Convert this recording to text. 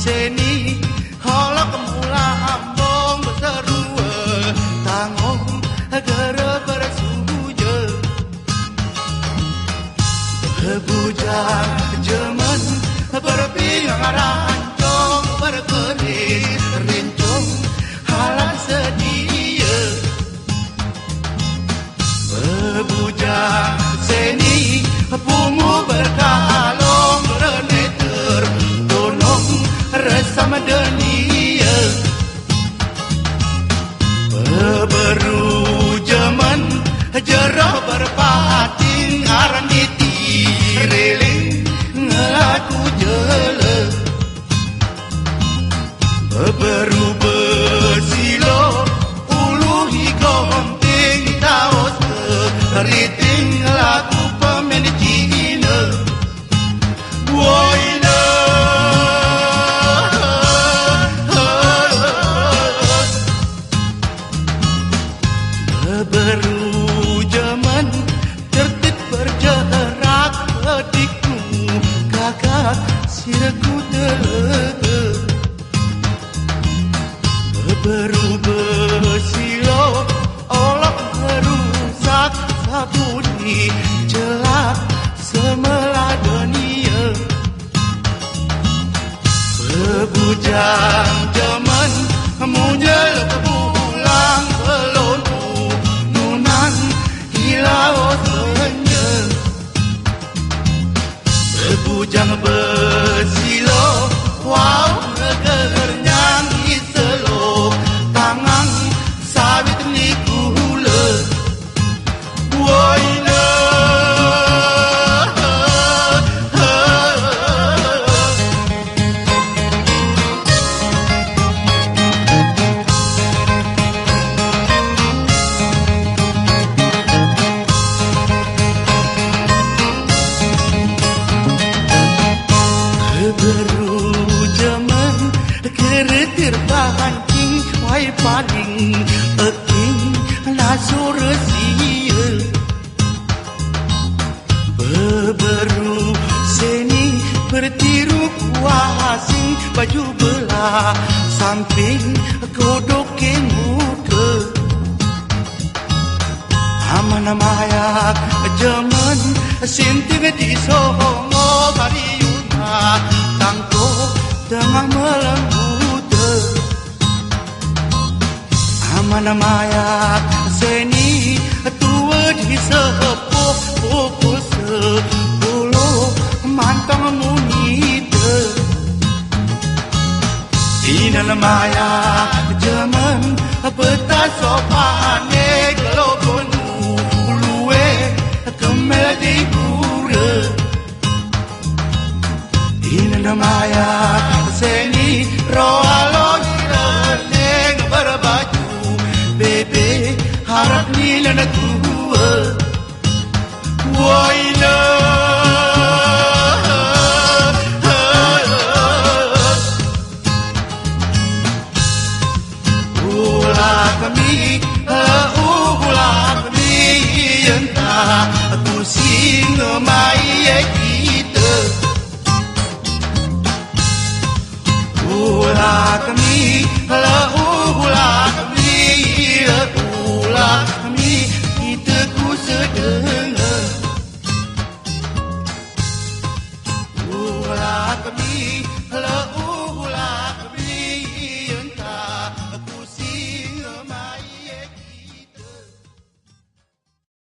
seni holok mula ambong berseru tangong gere bersuja bujang jemen berpingang rancong berkeris rincong halang sedia bujang seni pungu berkalong bereneter tonong resam dunia beru jemen jerah berpating arang iti reling ngelaku jele beru bersilo uluhi gonting taos riting laku pemen Cina woina beru zaman tertib bergerak adikku kakak sirku telega beru bersilo olok merusak sabuni celak semela dunia bebujang zaman munyel kepulang belonu nunan hilau senya bebujang bersilo wow negernyang iselo tangan sawit ni kula woina beru zaman keretir pancing wai paling eking nasur sia beru seni bertiru kuasing baju belah samping kodok muka aman mayak zaman sinting di songo bariuna tangko tengah melembut aman mayak seni tua di sepuh pukul 10 mantang munita di dalam mayak zaman betas sopane kalau penuh luwe kemel di pura di dalam mayak seni roalo neng berbaju bebe harap ni lana tua woina ulah kami entah tu sing mai kita ulah kami